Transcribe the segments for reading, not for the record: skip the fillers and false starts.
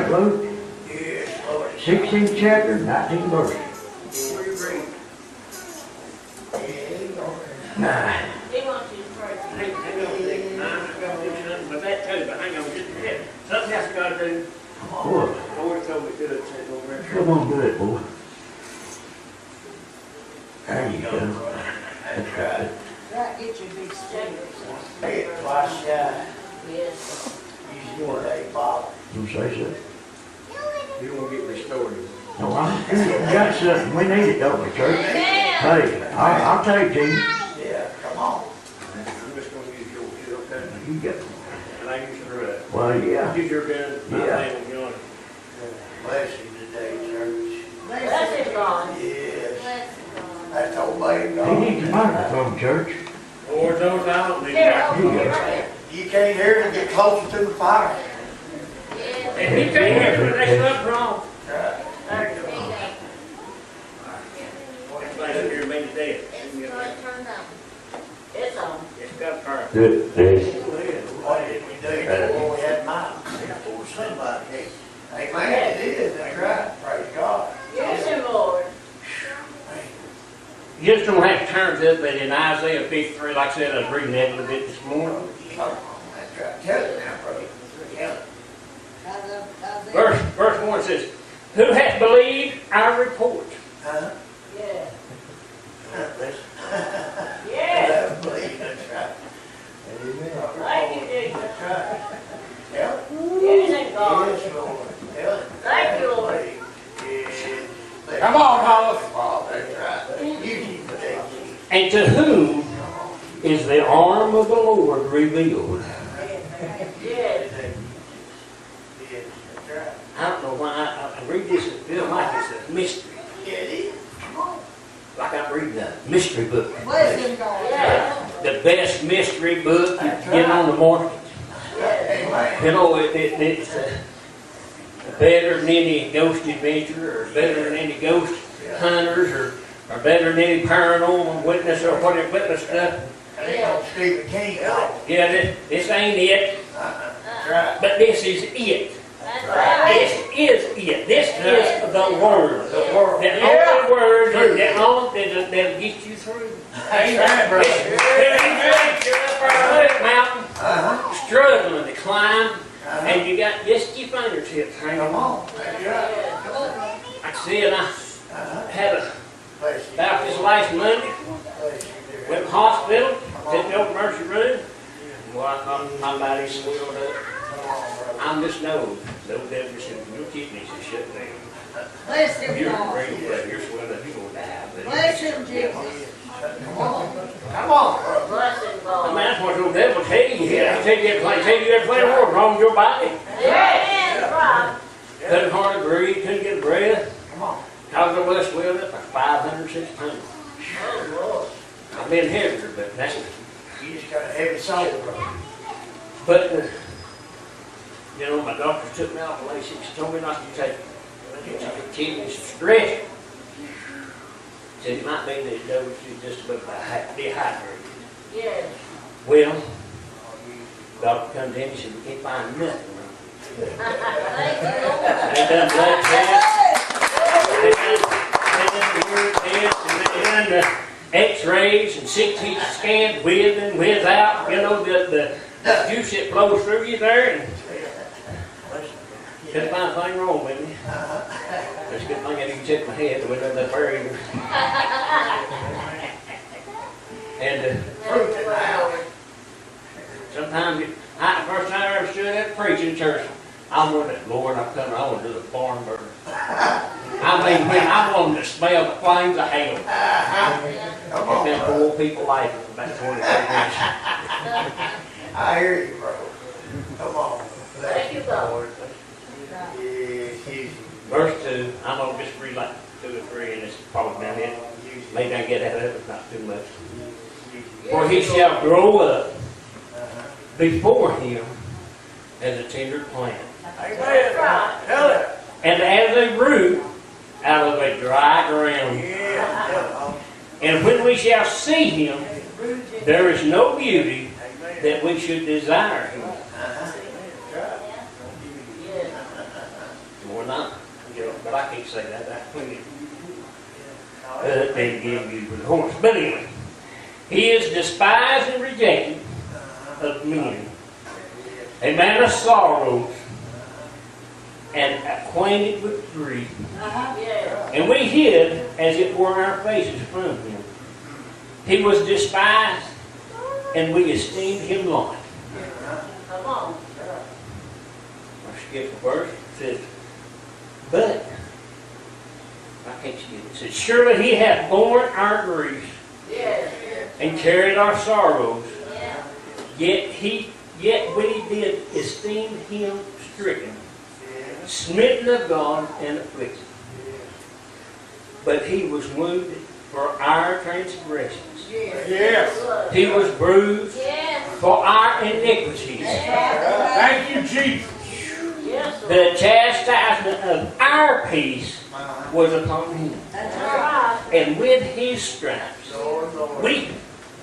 Luke? Yes, Lord. 16th chapter, 19th verse. Nah. He wants you to pray. Hang on a second. I'm just going to do something with that too, but hang on just a minute. Something else I got to do. What? The Lord told me to do it, said over there. Come on, do it, boy. There you go. That's right. Right, get your big stick. Hey, twice shy. Yes. You want a bottle. You say so? You won't get restored. No, we got something. We need it, don't we, church? Hey, I'll take it to you. Yeah, come on. I'm just going to use yours, okay? You got it. And I use your Well, yeah. use your gun. My Yeah. name will be on it. Bless you today, church. Bless him, God. Yes. Bless him, God. That's obeying He God. needs a microphone, church. Lord knows I don't need Here, that. hold it right You can't hear it, get closer to the fire. here. And he can't hear me, that's nothing wrong. Right. There you go. Everybody up here made it dead. It's not turned on. It's on. It's got a power. Good. What did we do before we had mine? For somebody. Amen, it is, that's right. Praise God. Use him, Lord. You just don't have to turn to it, but in Isaiah 53, like I said, I was reading that a little bit this morning. Come on, that's right. Tell it now, brother. Tell it. Verse 1 says, who hath believed our report? Huh? Yeah. Listen. Yeah. I believe, that's right. Thank you, Jesus. That's right. Tell it. Use him, God. Yes, Lord. Tell it. Thank you, Lord. Yes. Come on, Paulus. Oh, that's right. Use him today. And to whom is the arm of the Lord revealed? Yes. Yes, that's right. I don't know why I read this and feel like it's a mystery. Yeah, it is. Come on. Like I'm reading a mystery book. Bless him, God. Yeah. The best mystery book you can get on the market. Amen. You know, it's better than any ghost adventure, or better than any ghost hunters, or better than any paranormal witness or whatever witness stuff. That ain't no Stephen King novel. Yeah, this ain't it, That's right. but this is it. That's right. This is it. This is the word. The world. The only word that'll get you through. Amen, brother. You're up our mountain, Uh-huh. struggling to climb, and you got just your fingertips hanging Come on. on. That's right. Come on. Like I said, I had a Bless you. about this last Monday, Bless you, dear. went to the hospital, sitting in the old emergency room. Well, I thought my body swelled up. Come on, brother. I'm just know, those devils said, your kidneys are shut down. Bless him, You're God. brain blood, you're swelling up, you're gonna die. But Bless him, Jesus. Come on. Come on, brother. Bless him, I mean, God. that's what those devils tell you. They tell you everything wrong wrong with your body. Yeah, right. Couldn't hardly breathe, couldn't get a breath. Come on. Cause I was swelled up like 506 pounds. Oh, Lord. I've been heavier, but that's, You just got a heavy soul, brother. but, you know, my doctor took me off the last. She told me not to take kidneys stretch. Said it might be that it knows you just about dehydrated. Yes. Well, doctor comes in and said, we can't find nothing wrong. Thank you, Lord. They done blood tests, they done urine tests, and they done x-rays and CT scans with and without, you know, the juice that flows through you there, and couldn't find a thing wrong with me. That's a good thing I didn't check my head, the way that buried her. And Fruit in the house. sometimes, the first time I ever stood up preaching in church, I wanted, Lord, I want to do the barn burner. I mean, when I wanted to smell the flames of hell. Come And then on, four people laughing for about 23 minutes. I hear you, bro. Come on. Thank you, God. Yes, yes. Verse 2, I'm going to just read like 2 or 3, and it's probably about it. Maybe I can get that up, it's not too much. For he shall grow up before him as a tender plant, Amen. Tell it. and as a root out of a dry ground. Yeah. And when we shall see him, there is no beauty that we should desire him. but I can't say that. That's plenty. They give you the horse. But anyway, he is despised and rejected of men, a man of sorrows and acquainted with grief. Yeah. And we hid, as it were, our faces from him. He was despised, and we esteemed him not. Come on. I skip a verse. It says, but, I can't skip it. It says, surely he hath borne our griefs Yes. and carried our sorrows. Yeah. Yet we did esteem him stricken, smitten of God, and afflicted. But he was wounded for our transgressions. Yes. He was bruised Yes. for our iniquities. Thank you, Jesus. Yes. The chastisement of our peace was upon him. That's right. And with his stripes, we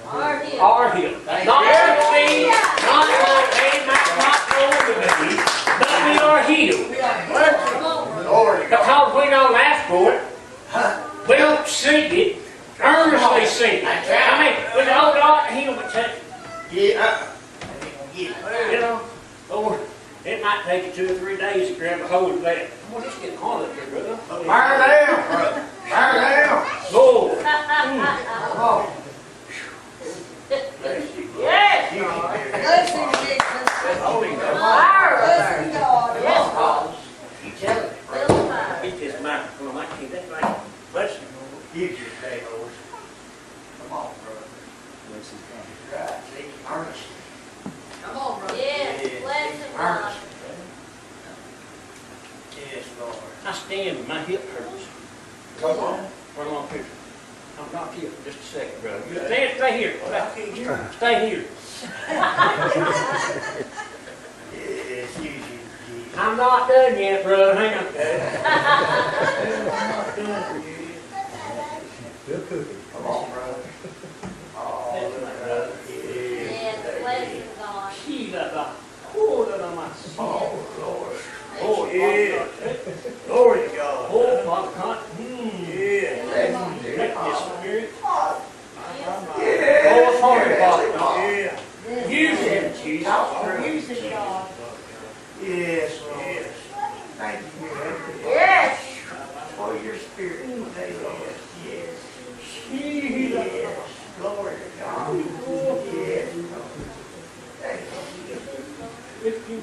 Are healed. are healed. Not succeed, not like they might not go to be, but we are healed. Come on. Glory to God. Because we don't ask for it. We don't seek it. Earnestly seek it. I mean, we know God heal, but Yeah. you know, Lord, it might take you 2 or 3 days to grab a hold of that. Come on, just get hard up here, brother. Fire down, brother. Fire down. Lord. Come on. Yes. Bless him, Jesus. Holy God. Fire up Bless there. him, God. Yes, God. You tell it. Fill the fire. Get this microphone. I can't. That's right. Bless you. You just say, Lord. Come on, brother. Right. See, earnest. Come on, brother. Yes. Bless him, God. Earnest. Yes, Lord. I stand and my hip hurts. Come on. Run along here. I'm not here for just a second, brother. You stay here. Well, I can't hear you. Stay here. Yes, you, Jesus. I'm not done yet, brother. Hang on. Come on, brother. Oh, brother. Yes. Bless him, God. Oh, Lord. Oh, Yeah. Glory to God. oh, Father God. Yeah. Let this spirit. Yeah. Oh, Father God. Yeah. Use him, Jesus. Use him, God. Yes, Lord. Thank you. Yes. For your spirit today, Lord. Yes. Yes. Glory to God. Yes. Thank you.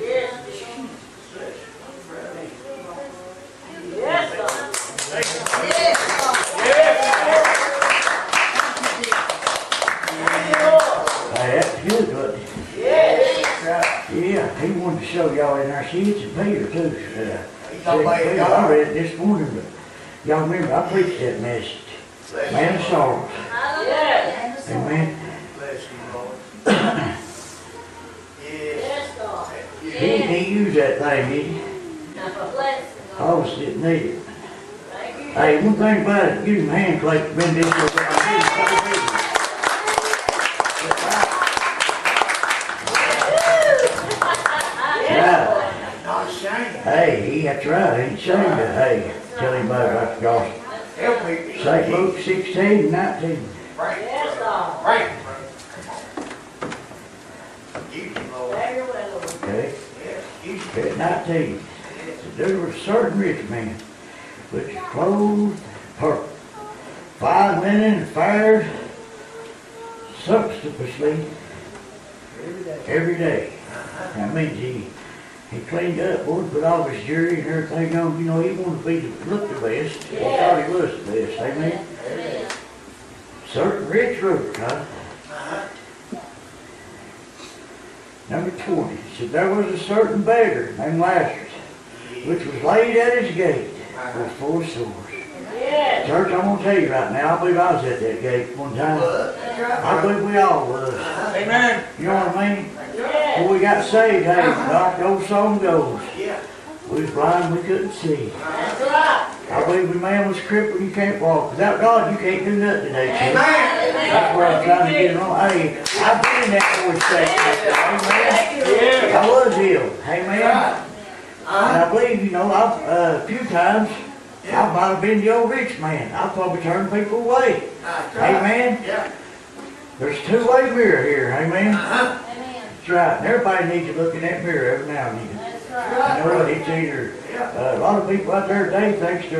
Yes. Yes, God. Yes, God. Hey, that's good, wasn't it? Yes. Yeah, he wanted to show y'all in our sheets and Peter too. He's talking about Peter, God. I read it this morning, but y'all remember I preached that message. Man of sorrows. Hallelujah. Amen. Bless you, Lord. Yes. Yes, God. He didn't use that thing, did he? Bless him, God. Always didn't need it. Thank you. Hey, one thing about it, give him a hand clap, been this way. Yeah. Not ashamed. Hey, that's right, ain't ashamed to, hey, tell anybody about the gospel. Help me. St. Luke 16 and 19. Right. Yes, God. Right. Use you, Lord. Have your way, Lord. Okay, Yes. Use you. at 19. There was a certain rich man, which was clothed purple, fine linen and fared sumptuously every day. That means he cleaned up, boy, put all his jewelry and everything on. You know, he wanted to be look the best. He thought he was the best. Amen. Amen. Certain rich ruler, huh? Number 20, it said, there was a certain beggar named Lazarus, which was laid at his gate with 4 sores. Yes. Church, I'm going to tell you right now, I believe I was at that gate one time. I believe we all was. Amen. You know what I mean? Yes. When we got saved, hey, like the old song goes, Yeah. we was blind, we couldn't see. That's right. I believe the man was crippled, you can't walk. Without God, you can't do nothing today, church. Amen. That's where I'm trying to get on. Hey, I've been in that voice station. Amen. Yeah. I was ill. Amen. I believe, you know, I've, a few times, I might have been the old rich man. I probably turned people away. Amen? Yeah. There's a two-way mirror here, amen? Uh-huh. Amen. That's right, and everybody needs to look in that mirror every now and then. That's right. You know what, it's either, a lot of people out there today thinks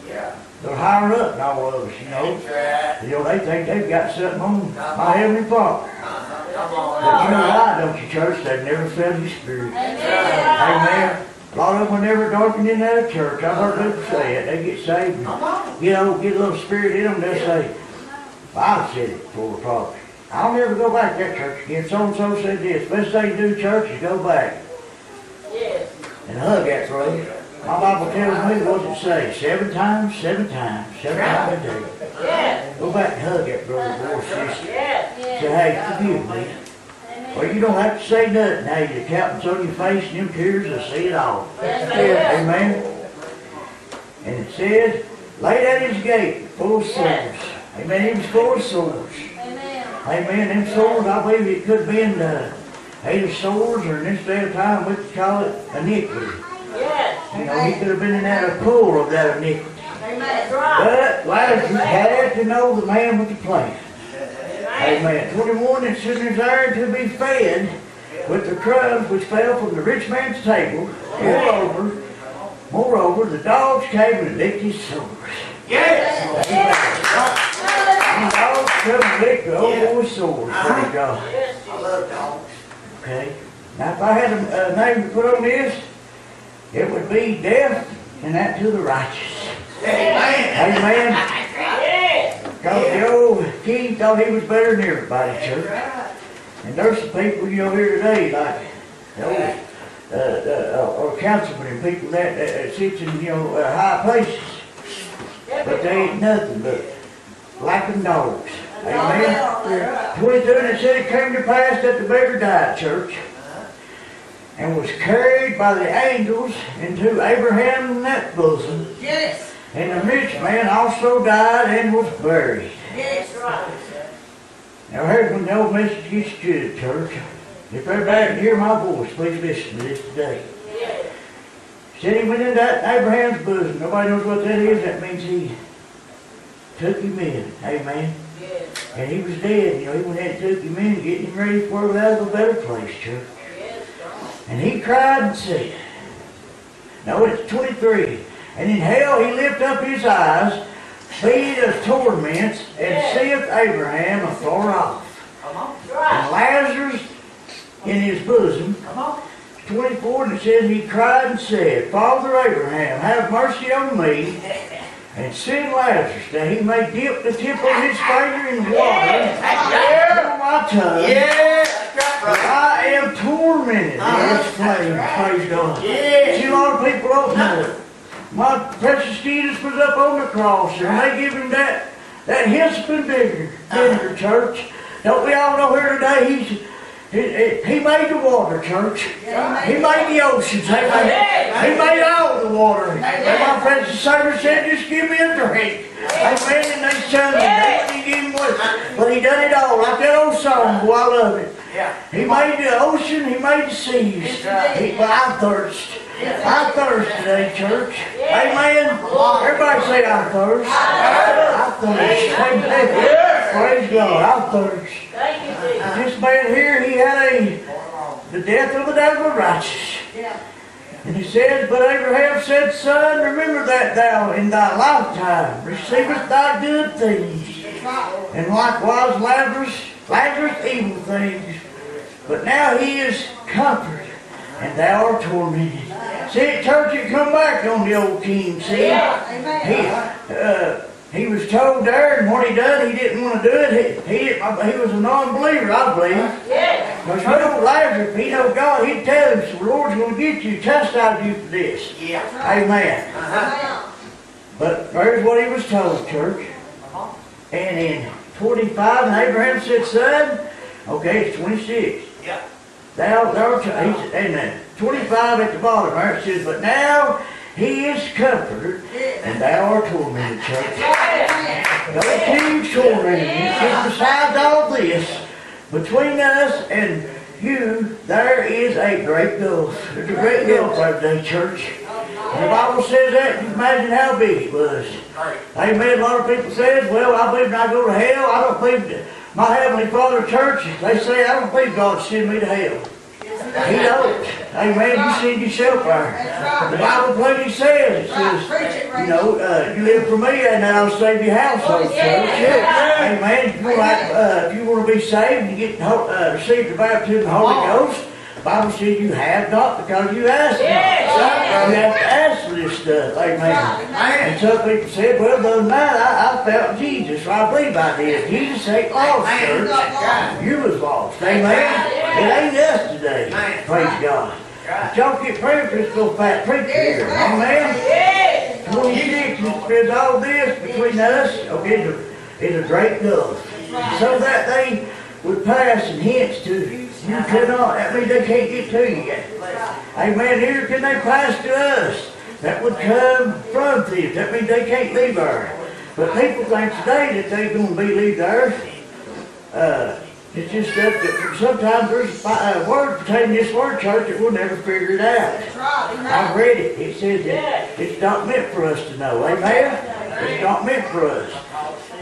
Yeah. they're higher up than all of us, you know? That's right. You know, they think they've got something on my Heavenly Father. Come on. But you know why, don't you, church? They've never felt His Spirit. Amen. Amen. A lot of them were never darkened in that church. I've heard people say it. They get saved and, Come on. you know, get a little spirit in them. They'll say, well, I've said it before, probably. I'll never go back to that church again. So-and-so said this. Best thing to do, church, is go back Yes. and hug that brother. My Bible tells me, what does it say? 7 times, 7 times, 7 times a day. Yes. Go back and hug that brother or sister. Yes. Say, hey, forgive me. Well, you don't have to say nothing. Hey, the accountant's on your face and them tears will see it all. Yes, they will. Amen. And it says, laid at his gate, full of sores. Amen. He was full of sores. Amen. Amen. Them sores, I believe it could have been either sores or in this day of time we could call it iniquity. Yes. You know, he could have been in that pool of that iniquity. That's right. But Lazarus had to know the man with the plan. Amen. 21, and sitting there to be fed with the crumbs which fell from the rich man's table. Moreover, the dogs came and licked his sores. Yes. The dogs come and lick the old boy's sores. Praise God. I love dogs. Okay. Now, if I had a name to put on this, it would be death and that to the righteous. Amen. Amen. Yes. Because the old king thought he was better than everybody, church. And there's some people, you know, here today, like the old or councilmen and people that sits in, you know, high places. But they ain't nothing but lapping dogs. Amen. 22, and it said it came to pass that the beggar died, church, and was carried by the angels into Abraham's bosom. Yes. And the rich man also died and was buried. Yes. Now here's when the old message gets good, church. If everybody can hear my voice, please listen to this today. Yes. Said he went into Abraham's bosom. Nobody knows what that is. That means he took him in. Amen. Yes. And he was dead. You know, he went and took him in, getting him ready for out of a better place, church. Yes. And he cried and said, no, it's 23. And in hell he lifted up his eyes, seeth us torments, and seeth Abraham afar off. Come on. And Lazarus in his bosom. 24, and it says, he cried and said, Father Abraham, have mercy on me, and send Lazarus, that he may dip the tip of his finger in water on my tongue. Yes. That's For right. I am tormented in this flame, praise God. Yes. See, a lot of people don't know. My precious Jesus was up on the cross, and they give him that hyssop vinegar, church. Don't we all know here today, he made the water, church. He made the oceans. Amen. He made all the water. And my precious Savior said, just give me a drink. Amen. And they sung it. They didn't give him one. But he done it all. Like that old song, boy, I love it. He made the ocean, he made the seas. But I thirst. I thirst today, church. Amen. Everybody say I thirst. I thirst. Amen. Praise God. I thirst. Thank you, Jesus. This man here, he had the death of the righteous. And he says, but Abraham said, Son, remember that thou in thy lifetime receivest thy good things, and likewise Lazarus evil things. But now he is comforted, and thou art tormented. See, church, it come back on the old king, see? He was told there, and what he done, he didn't want to do it. He was a non-believer, I believe. Yes. Because you know Lazarus, if he know God, he'd tell him, so the Lord's going to get you, chastise you for this. Amen. But there's what he was told, church. And in 25, and Abraham said, Son, okay, it's 26. And 25 at the bottom there, it says, but now he is comforted, and thou art tormented, church. The king's tormented. It's besides all this, between us and there is a great gulf. There's a great gulf right today, church. And the Bible says that, you imagine how big it was. Amen. A lot of people says, well, I believe when I go to hell, I don't believe that my Heavenly Father Church, they say, I don't believe God send me to hell. He don't. Amen. You send yourself there. The Bible plainly says, it says, you know, you live for me and I'll save your household, church. Amen. If you want to be saved and you get receive the baptism of the Holy Ghost, the Bible says you have not because you ask not. You have to ask for this stuff. Amen. And some people said, well, the other night I felt Jesus. So I believe I did. Jesus ain't lost, church. You was lost. Amen. It ain't us today. Praise God. But y'all get praying for this little fat preacher here. Amen. 26, there's all this between us. Okay, it's a great gulf. So that they would pass and hence to you cannot, that means they can't get to you yet. Amen. Here can they pass to us that would come from them. That means they can't leave there. But people think today that they're going to leave there. It's just that sometimes there's a word pertaining to this word, church, that we'll never figure it out. I've read it. It says that it's not meant for us to know. Amen. It's not meant for us.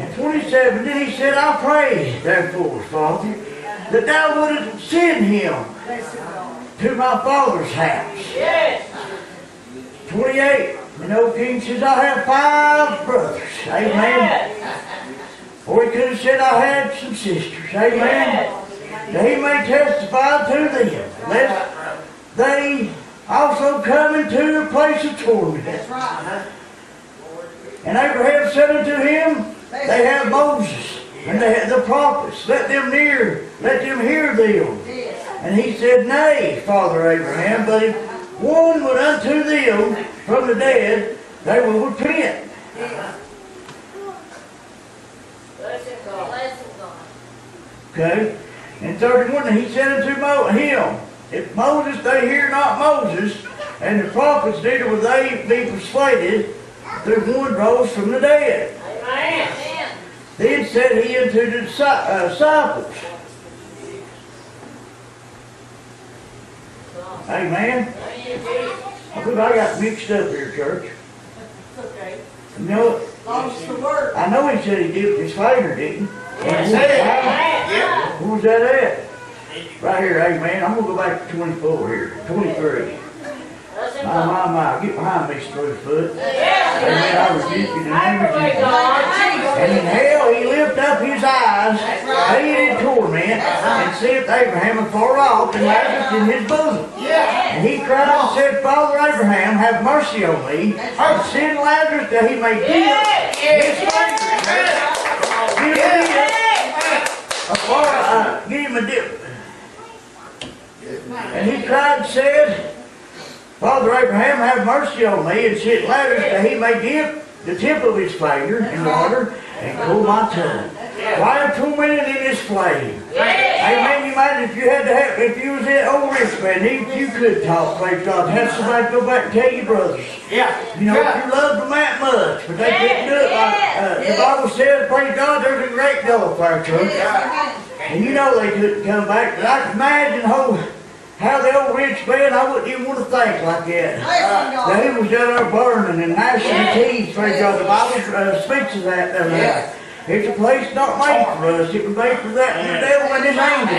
And 27, then he said, I pray, therefore, Father, that thou wouldest send him to my father's house. 28, the old king says, I have 5 brothers. Amen. Or he could have said, I had some sisters. Amen. That he may testify to them, lest they also come into a place of torment. And Abraham said unto him, they have Moses and they have the prophets. Let them hear them. And he said, Nay, Father Abraham, but if one would unto them from the dead, they will repent. Okay? And 31, he said unto him, if Moses, they hear not Moses, and the prophets, neither will they be persuaded, that one rose from the dead. Amen. Then said he unto the disciples, Amen. I believe I got mixed up here, church. Okay. You know, Lost the word. I know he said he dipped his finger, didn't he? Yes. Where was that at? Right here, amen. I'm going to go back to 24 here. 23. My. Get behind me, Screwfoot. Amen. I rebuke you in the name of Jesus. And in hell he lifted up his eyes, paid in torment, and said to Abraham afar off, and Lazarus in his bosom. And he cried and said, Father Abraham, have mercy on me, and send Lazarus that he may give his finger. Give him a dip. And he cried and said, Father Abraham, have mercy on me, and send Lazarus that he may dip the tip of his finger in water and cool my tongue. Why am tormented in this flame? Amen. You imagine if you had to have, if you was that old rich man, even if you could talk, praise God, have somebody go back and tell your brothers. You know, if you loved them that much, but they couldn't do it like the Bible says, praise God, there's a great gulf there, church. And you know they couldn't come back, but I can imagine how the old rich man, I wouldn't even want to think like that. That he was down there burning and gnashing his teeth, praise God. The Bible speaks of that. It's a place not made for us. It was made for that and the devil and his angels.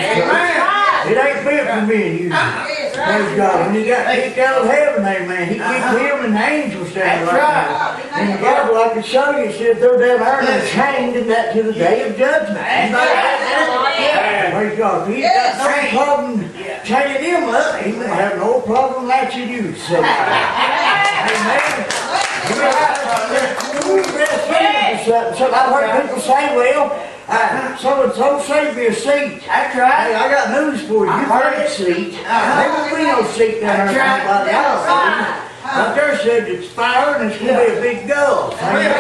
It ain't meant for me and you. Praise God. When he got kicked out of heaven, amen, he kicked him and the angels down right there. In the Bible, I can show you, it says they're down there and they're chained in that to the day of judgment. Praise God. If he's got no problem chaining him up, he won't have no problem latching you. So, amen. So I've heard people say, well, so-and-so saved me a seat. That's right. Hey, I got news for you. You've heard a seat. There won't be no seat down there for anybody else. But there said it's fire and it's going to be a big gulf. Amen.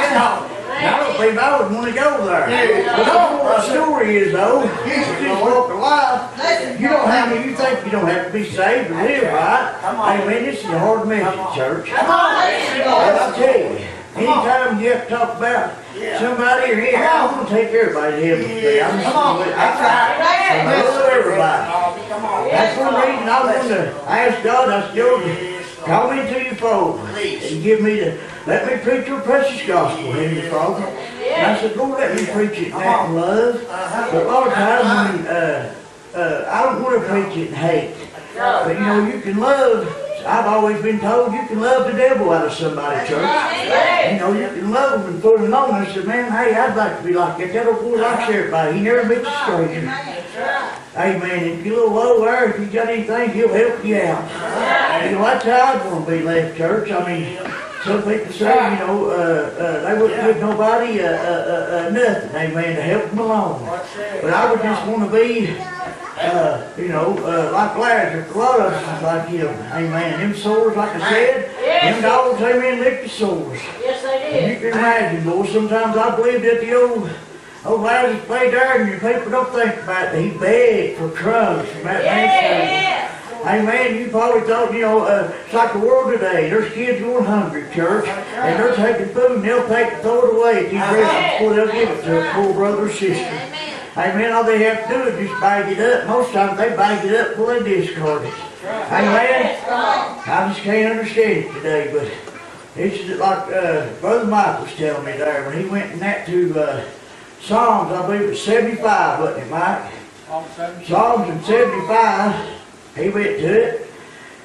I don't believe I would want to go there. But the story is, though, you just walk alive. You don't have to, you think you don't have to be saved to live right. Amen. This is a hard message, church. But I'll tell you, anytime you have to talk about somebody or here, I'm going to take everybody to heaven today. I'm just going to let everybody. Come on. That's one reason I want to ask God, I still call me to your fold and give me let me preach your precious gospel, Heavenly Father. And I said, Lord, let me preach it in that love. But a lot of times when, I don't want to preach it in hate. But you know, you can love, I've always been told you can love the devil out of somebody, church. You know, you can love them and put them on. I said, man, hey, I'd like to be like that. That old boy likes everybody. He never meets a stranger. Amen. If you're a little low there, if you got anything, he'll help you out. You know, that's how I'd want to be left, church. I mean, some people say, you know, they wouldn't give nobody nothing, amen, to help them along. But I would just want to be, you know, like Lazarus, a lot of us is like him, amen. Them sores, like I said, them dogs, amen, lick the sores. Yes, they And you did. can imagine, boy, sometimes I believe that the old Lazarus lay there and your people don't think about it. He begged for crumbs from that man's table. Hey man, you probably thought, you know, it's like the world today. There's kids going hungry, church, and they're taking food and they'll take and throw it away at these restaurants before they'll give it to a poor brother or sister. Hey man, all they have to do is just bag it up. Most times they bag it up before they discard it. Hey man, I just can't understand it today, but it's like Brother Mike was telling me there when he went in that to Psalms, I believe it was 75, wasn't it, Mike? Psalms in 75. He went to it,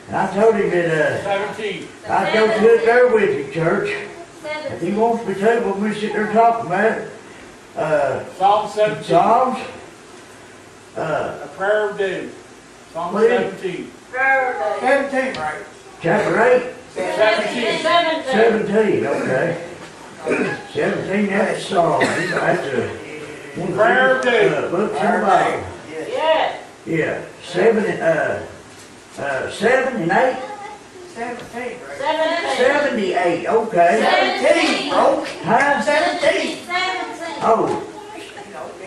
and I told him that 17. I'd go to it there with you, church. If he wants me to, we're going to sit there talking about it. Psalm 17. Psalms. A prayer of doom. Psalm Please. 17. 17, right? Chapter 8, 17. 17, okay. 17, that's Psalm. That's one Prayer of doom. Books in the Bible. Yes. Yeah, 7 and 8. 17, right? 78, okay. 17, bro. Huh? 17. Oh,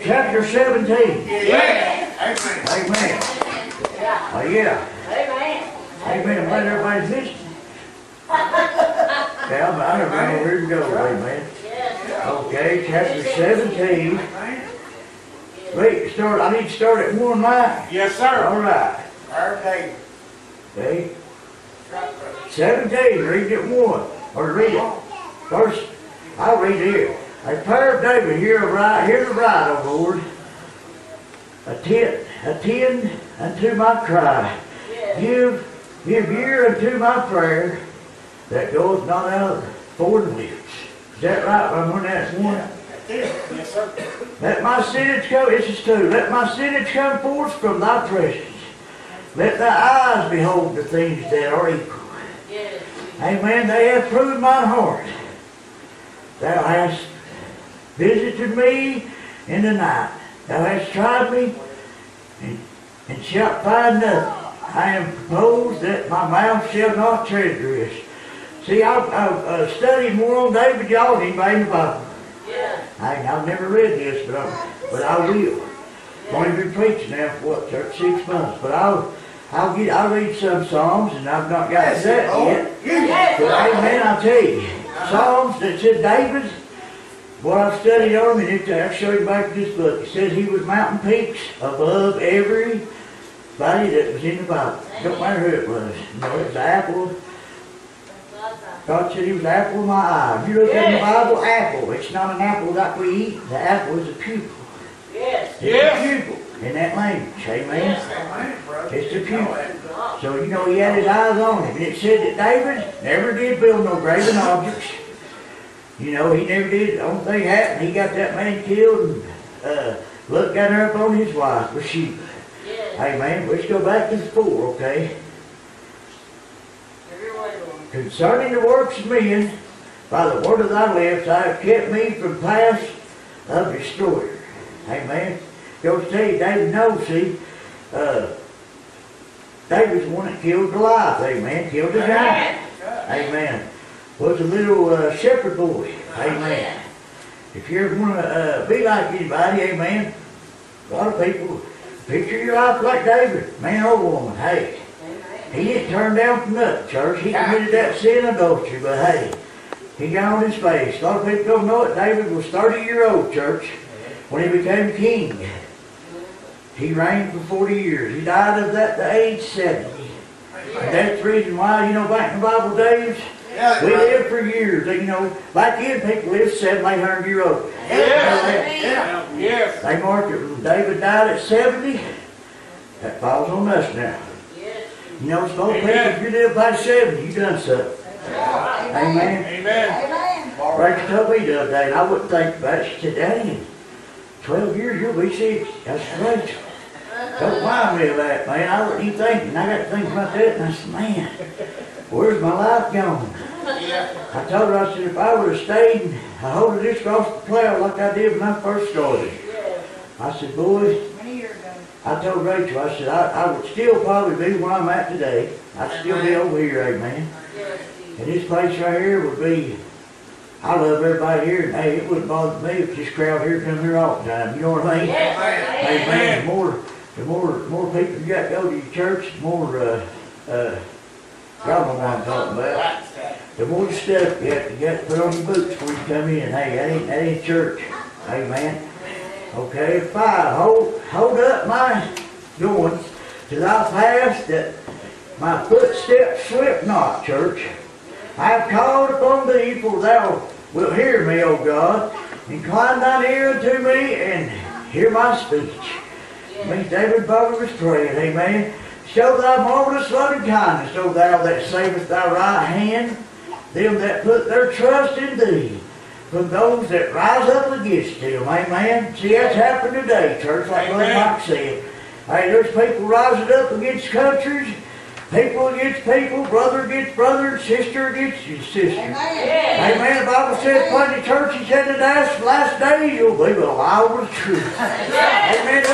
chapter 17. Yeah. Amen. Amen. Oh, yeah. Amen. Amen. I'm glad everybody's listening. Yeah, I don't know where to go. Amen. Yes. Okay, chapter 17. Wait, I need to start at 1 line. Yes, sir. All right. Prayer of David. Okay. 17, read it 1. Or read it. First, I'll read here. A prayer of David, hear the right, O Lord. Attend unto my cry. Yes. Give ear unto my prayer that goes not out of foreign lips. Is that right? I'm going to ask 1. Yes, sir. Let my sentence come, this is 2. Let my sentence come forth from thy presence. Let thy eyes behold the things that are equal. Yes. Amen. They have proved mine heart. Thou hast visited me in the night. Thou hast tried me and shalt find nothing. I am proposed that my mouth shall not transgress. See, I've studied more on David y'all than anybody in the Bible. Yes. I've never read this, but I will. I've only been preaching now for what, 6 months. But I'll read some Psalms, and I've not got to that yet. Yes. But amen, I'll tell you. Psalms that said David, what I've studied on him, and I'll show you back in this book. It says he was mountain peaks above everybody that was in the Bible. Don't matter who it was. You know, it was the apple. God said he was the apple of my eye. If you look in the Bible, apple. It's not an apple like we eat. The apple is a pupil. Yes. It's a pupil in that language. Amen. Amen, bro. It's a pupil. So, you know, he had his eyes on him. And it said that David never did build no graven objects. You know, he never did. The only thing happened, he got that man killed and looked down there up on his wife, Bathsheba. Yes. Amen. Let's go back to the 4, okay? Concerning the works of men, by the word of thy lips, I have kept me from paths of destroyer. Amen. Goes to tell you, David knows, see, David's the one that killed Goliath. Amen. Killed the giant. Amen. Was a little shepherd boy. Amen. If you ever want to be like anybody, amen, a lot of people picture your life like David, man or woman. Hey, he didn't turn down from nothing, church. He committed that sin adultery, but hey, he got on his face. A lot of people don't know it. David was 30-year-old, church, when he became king. He reigned for 40 years. He died of that the age 70. And that's the reason why, you know, back in the Bible days, we lived for years. You know, back then people lived 700, 800 years old. Yes. They marked it when David died at 70. That falls on us now. Yes. You know, most people, if you live by 70, you done something. Amen. Amen. Rachel told me the other day, and I wouldn't think about it. She said, Daddy, in 12 years you'll be 60. I said, Rachel, don't mind me of that, man. I wasn't even thinking. I got to think about that, and I said, man, where's my life gone? I told her, I said, if I would have stayed and holding this across the plow like I did when I first started, I said, boys, I told Rachel, I said, I would still probably be where I'm at today. I'd still be over here, amen. And this place right here would be, I love everybody here, and hey, it wouldn't bother me if this crowd here come here all the time. You know what I mean? Amen. The more people you got to go to your church, the more, y'all know what I'm talking about. The more stuff you have to put on your boots before you come in. Hey, that ain't church. Amen. Okay, 5, hold up my goings till I pass that my footsteps slip not, church. I have called upon thee, for thou wilt hear me, O God. Incline thine ear unto me, and hear my speech. Me, David Butler was praying, amen. Show thy marvelous loving kindness, O thou that savest thy right hand, them that put their trust in thee, from those that rise up against them, amen. See, that's happened today, church, like Brother Mike said. Hey, there's people rising up against countries, people against people, brother against brother, and sister against sister. Amen. The Bible says, plenty of churches in the last days, you'll be the lie over the truth. Amen.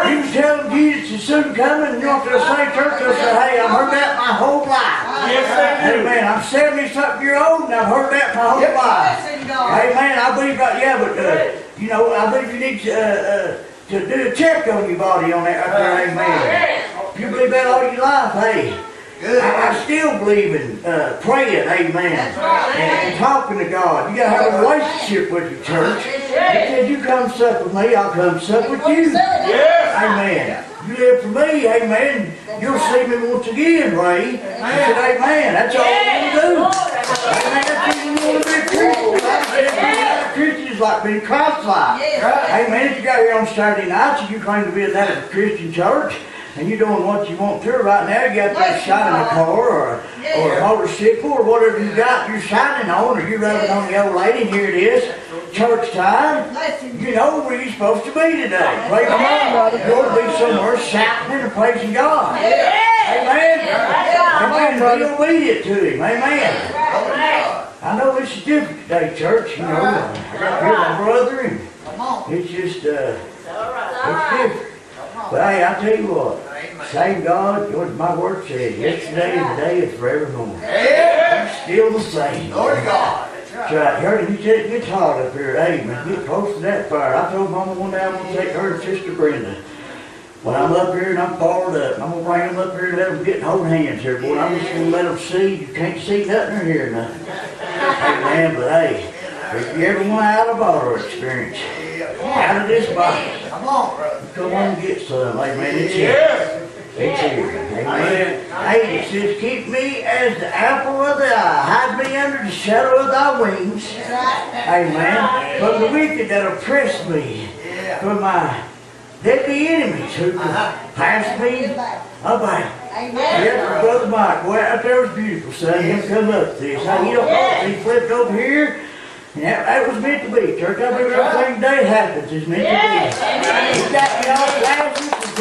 You can tell Jesus is soon coming, and you're not going to say, church, you'll say, hey, I've heard that my whole life. Amen. I'm 70-something years old, and I've heard that my whole life. Amen. I believe that, yeah, but, you know, I believe you need to do a check on your body on that right there, amen. If you believe that all your life, hey, I still believe in praying, amen, and talking to God. You got to have a relationship with your church. He said, you come sup with me, I'll come sup with you. Amen. You live for me, amen. You'll see me once again, Ray. I said, amen. That's all you want to do. Amen. That's what you want to be a Christian. Christian is like being Christ-like. Amen. If you got here on Saturday nights and you claim to be at that Christian church, and you're doing what you want to right now, you got that shot in a car or a motorcycle or whatever you got you're shining on, or you're rubbing on the old lady, and here it is, church time. You know where you're supposed to be today. Praise God. You ought to be somewhere shouting and praising God. Amen. Amen. Be obedient to Him. Amen. I know this is different today, church. You know, I got here my brother, and it's just, it's different. But hey, I tell you what, same God, what my word says, yesterday and today and forevermore. He's still the same. Lord God. That's right. You heard him, he said it gets hot up here. Amen. Get close to that fire. I told Mama one day I'm going to take her and Sister Brenda. When I'm up here and I'm fired up, I'm going to bring them up here and let them get and hold hands here, boy. I'm just going to let them see. You can't see nothing or hear nothing. Amen. But hey, if you ever want out of our experience, out of this body, come on and get some. Amen. It's here. It's here. Amen. Hey, it says, keep me as the apple of the eye. Hide me under the shadow of thy wings. Amen. From the wicked that oppress me. From my deadly enemies who pass me about. Yes, Brother Mike, boy, out there was beautiful, son. Him come up to this. Now, you don't know, he flipped over here. And that was meant to be, church. I believe everything today happens is meant to be. He got me off Lazarus and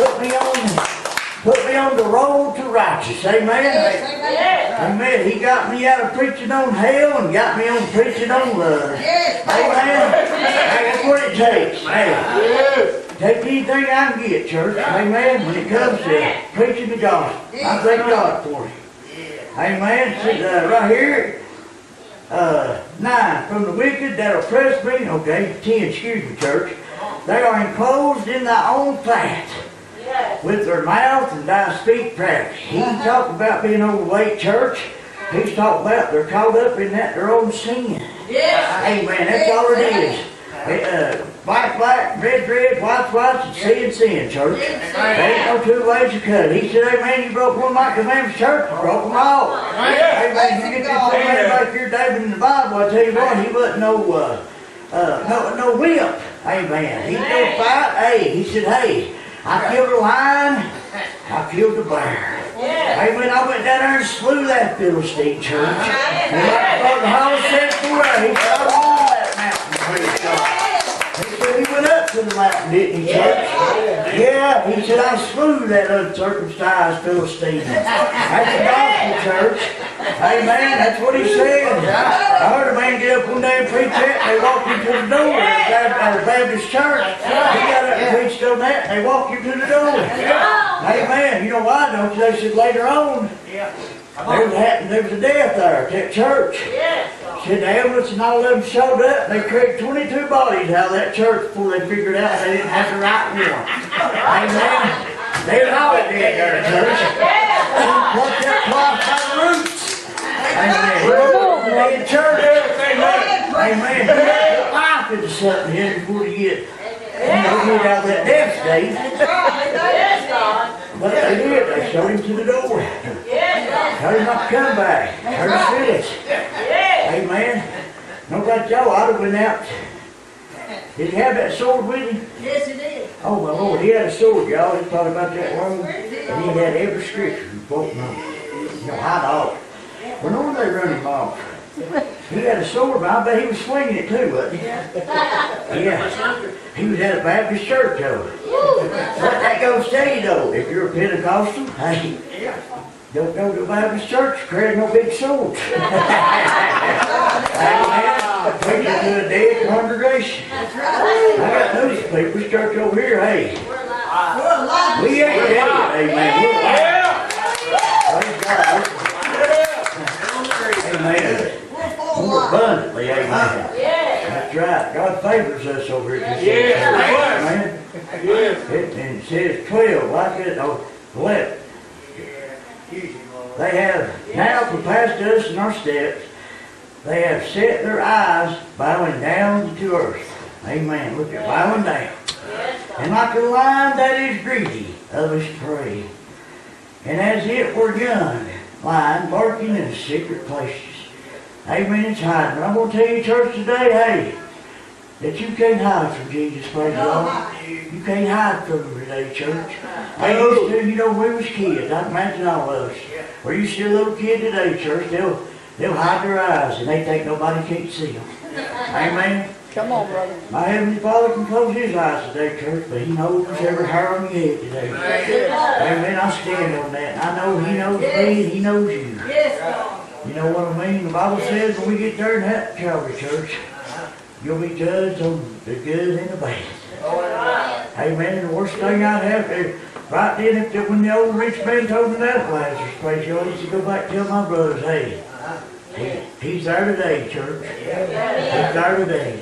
put me on the road to righteous. Amen. Amen. He got me out of preaching on hell and got me on preaching on love. Amen. That's what it takes. Hey, take anything I can get, church. Amen. When it comes to preaching the gospel, I thank God for it. Amen. See, right here. 9, from the wicked that oppress me, okay, 10, excuse me, church, they are enclosed in thy own fat, with their mouth and thy speak practice. He ain't talking about being overweight, church. He's talking about they're caught up in that their own sin. Amen, that's all it is. Black, black, red, red, white, white, and sin, church. There ain't no two ways to cut it. He said, hey man, you broke one of my commandments, church, you broke them all. Hey man, you get this old man back here, David, in the Bible, I tell you what, he wasn't no wimp. Amen. He don't fight. Hey, he said, hey, I killed a lion, I killed a bear. Amen. I went down there and slew that Philistine, church. And like the Holy said for her, he said, I won that mountain, praise God. He said he went up to the mountain, didn't he, church? Yeah, he said, I slew that uncircumcised Philistine. That's the gospel, church. Amen, that's what he said. I heard a man get up one day and preach that, and they walked him to the door at the Baptist church. He got up and preached on that, and they walked him to the door. Amen. You know why, don't you? They said later on, there was a death there at that church. Said the ambulance and all of them showed up, and they carried 22 bodies out of that church before they figured out they didn't have the right one. Amen. They was all dead there at church. Plucked that cloth by the roots. Amen. In church, amen. Put life into something here before you get out of that death state. But they did. They showed him to the door. Told him not to come back. Heard his amen. No about y'all, I'd have went out. Did he have that sword with him? Yes, he did. Oh my Lord, he had a sword, y'all. He thought about that long. And he had every scripture he quoted on. You know, high dollar. Well, no wonder they run him off. He had a sword, but I bet he was swinging it too, wasn't he? Yeah. He was at a Baptist church, though. But that goes to tell you, though, if you're a Pentecostal, hey, don't go to a Baptist church, carry no big swords. Amen. Preaching to a dead congregation. I got news for people. This church over here, hey, we ain't dead, amen. We're alive. Praise God. Amen. More abundantly, amen. That's right. God favors us over here. Amen. And it says 12, like it, 11. They have now surpassed us in our steps. They have set their eyes bowing down to earth. Amen. Look at bowing down. And like a lion that is greedy of his prey. And as it were young lion barking in secret places. Amen. It's hiding. But I'm going to tell you, church, today, hey, that you can't hide from Jesus, praise God. You can't hide from him today, church. I used to, you know, when we was kids, I imagine all of us. Where you see a little kid today, church, they'll hide their eyes and they think nobody can't see them. Amen. Come on, brother. My Heavenly Father can close his eyes today, church, but he knows every hair on your head today. Amen. I stand on that. And I know he knows me and he knows you. You know what I mean? The Bible says when we get there in that Calvary church, you'll be judged on the good and the bad. Amen. And the worst thing I'd have to, right then, when the old rich man told me that Lazarus, praise God, he said, go back and tell my brothers, hey, he's there today, church. He's there today.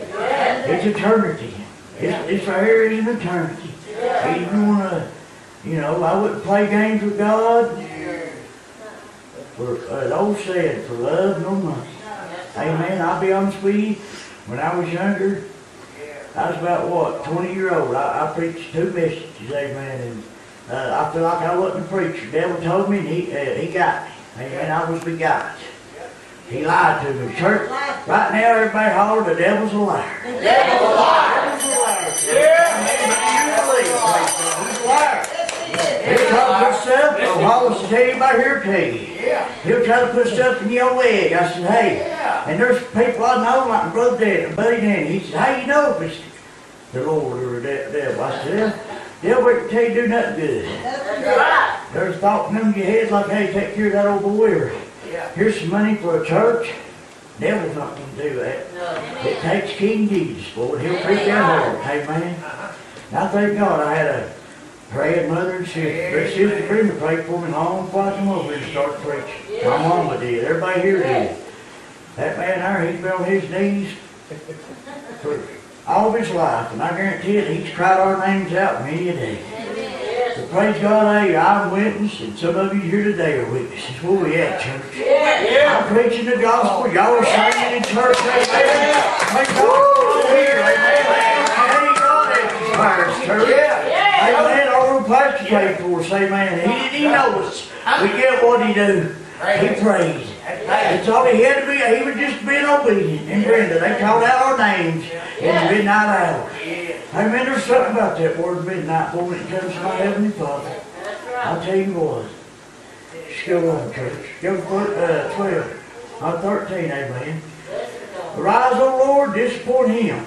It's eternity. It's right here is an eternity. If you want to, you know, I wouldn't play games with God. For an old saying, for love nor money. Amen. I'll be honest with you. When I was younger, I was about, what, 20-year-old. I preached 2 messages, amen. And I feel like I wasn't a preacher. The devil told me, and he got me. Amen. I was begot. He lied to me. Church, right now, everybody holler, the devil's a liar. The devil's a liar. The devil's a liar. He's a liar. He'll try to put stuff, the Wallace will tell you about here tell you. He'll try to put stuff in your leg. I said, hey, and there's people I know, like my brother Danny, buddy Danny. He said, how you know if it's the Lord or the devil? I said, they'll wait tell you do nothing good. There's thought in your head like, hey, take care of that old boy. Here's some money for a church. The devil's not going to do that. It takes King Jesus for it. He'll preach that hard. Amen. And I thank God I had a praying mother and sister. But Sister Brenda prayed for me long before I come over here and started preaching. My mama did. Everybody here did. That man there, he's been on his knees for all of his life. And I guarantee it, he's cried our names out many a day. praise God, hey, I'm witness, and some of you here today are witnesses. Where we at, church? Yes. I'm preaching the gospel. Y'all are singing in church. Amen. Praise God for here. Amen. Ain't God inspires church. Amen. Our pastor prayed for us. Amen. He didn't even know us. We get what he do. He prayed. That's all he had to be. He was just being obedient. And Brenda, they called out our names in the midnight hour. Amen. There's something about that word midnight when it comes to my Heavenly Father. That's right. I'll tell you what. Just go on, church. Go to 12. I'm 13, amen. Arise, O Lord, disappoint him.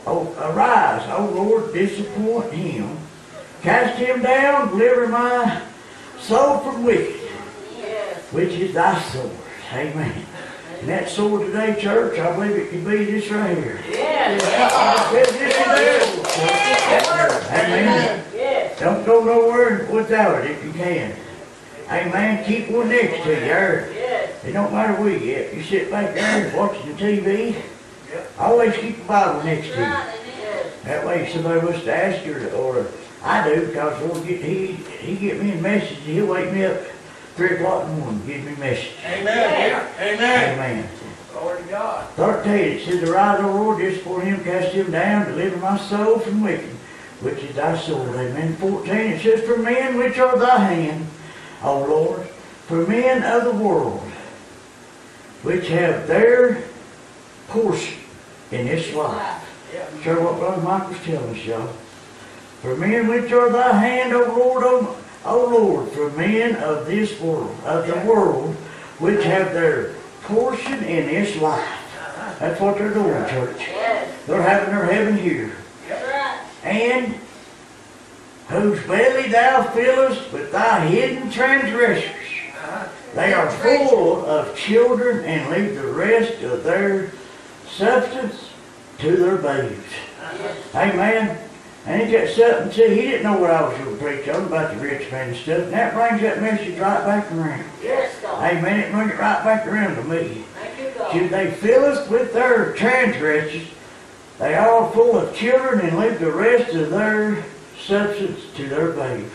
Oh, arise, O Lord, disappoint him. Cast him down, deliver my soul from wicked, which is thy sword. Amen. And that sword today, church, I believe it could be this right here. This is their sword. Amen. Don't go nowhere without it if you can. Amen. Keep one next to you. It don't matter where you at. You sit back there watching the TV. Always keep the Bible next to you. That way, if somebody was to ask you, or I do, because he get me a message. He'll wake me up 3 o'clock in the morning, give me a message. Amen. Amen. Amen. Glory to God. 13, it says, Arise, O Lord, disappoint him, cast him down, deliver my soul from wicked, which is thy sword. Amen. 14, it says, For men which are thy hand, O Lord, for men of the world, which have their portion in this life. Sure what Brother Michael's telling us, y'all. For men which are thy hand, O Lord, O Lord, for men of this world, of the world, which have their portion in this life. That's what they're doing, church. They're having their heaven here. And whose belly thou fillest with thy hidden transgressors. They are full of children and leave the rest of their substance to their babes. Amen. And he got something, see, he didn't know what I was going to preach on about the rich man and stuff. And that brings that message right back around. Amen. It brings it right back around to me. Should they fill us with their transgressions, they are full of children and leave the rest of their substance to their babes.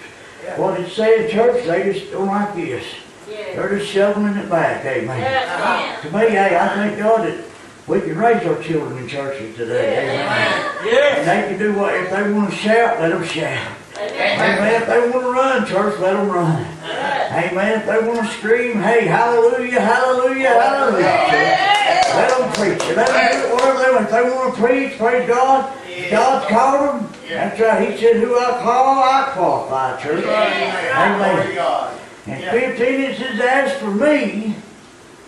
What it said, church, they just don't like this. They're just shoveling it back, amen. To me, hey, I thank God that we can raise our children in churches today, amen. And they can do what, if they want to shout, let them shout. Amen. If they want to run, church, let them run. Amen. If they want to scream, hey, hallelujah, hallelujah, hallelujah, church. Let them preach it. Let them do whatever they want. If they want to preach, praise God. God called them. That's right. He said, who I call, I qualify, church. Amen. And 15, it says, as for me,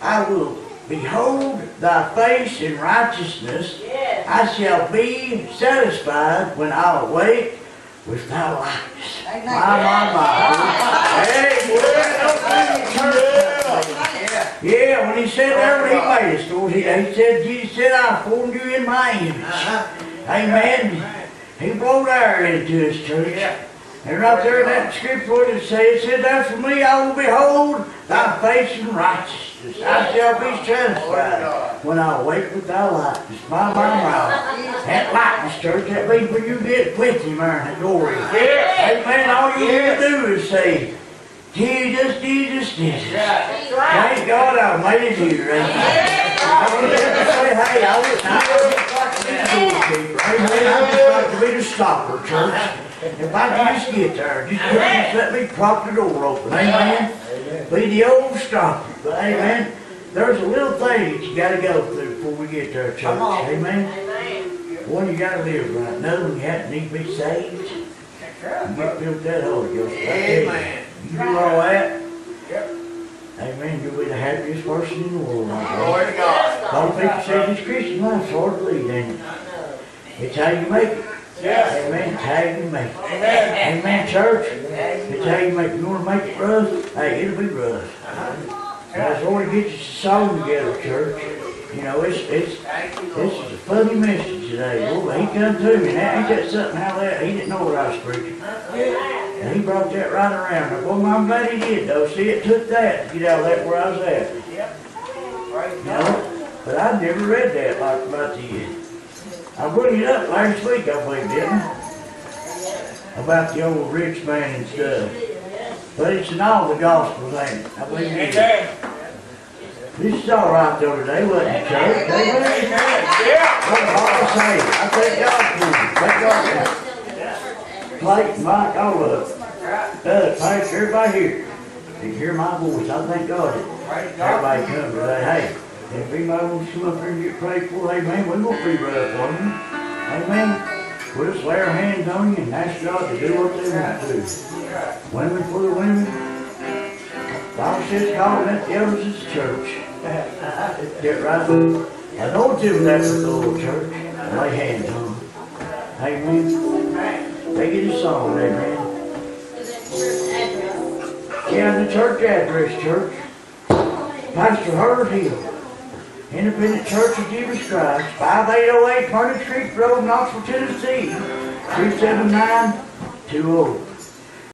I will behold thy face in righteousness. I shall be satisfied when I awake with thy likeness. My. Yeah, when he said there, when he made us, Lord, he said, Jesus said, I formed you in my image. Amen. He brought air into his church. And right there in that scripture, what it said, as for me, I will behold thy face in righteousness. I shall be satisfied when I awake with thy likeness. My. That likeness, church, that means when you get with him there in the glory. Amen. All you need to do is say, Jesus, Jesus, Jesus. Thank God I made it here. Amen. I want to say, hey, I would like to be the doorkeeper. Amen. I would like to be the stopper, church. If I can just get there, just let me prop the door open. Amen. Be the old stopper. But amen. There's a little thing that you got to go through before we get there, church. Amen. One, you got to live right. Another one, you need to be saved. You get filled with that Holy Ghost. Amen. You do all that. Amen. You'll be the happiest person in the world. Glory to God. A lot of people say this Christian life's hard to lead, ain't it? It's how you make it. Amen. It's how you make it. Amen, church. It's how you make it. You want to make it rough? Hey, it'll be rough. That's all to get your song together, church. You know, this is a funny message today. Boy, he come to me. Now, ain't that something how that? He didn't know what I was preaching. And he brought that right around. Well, I'm glad he did, though. See, it took that to get out of that where I was at. You know? But I never read that like about the I brought it up last week, I believe, didn't I? about the old rich man and stuff. But it's in all the Gospels, ain't it? I believe it is. Amen. This is all right though today, wasn't it, church? Amen. Amen. Yeah. What all I say, I thank God for you. Thank God for Blake, Mike, all of them. Thanks everybody here. You hear my voice, I thank God that everybody come today. Hey, if anybody wants to come up here and get prayed for, amen, we're going to be right up on you. Amen. We'll just lay our hands on you and ask God to do what they want to do. Women for the women. Bible says call them the elders of the church. Get right. I know it's in that for the little church. Lay hands on them. Amen. They get a song, amen. Yeah, the church address, church. Pastor Hurd Hill. Independent Church of Jesus Christ, 5808 Pardon Street Road, Knoxville, Tennessee, 37920.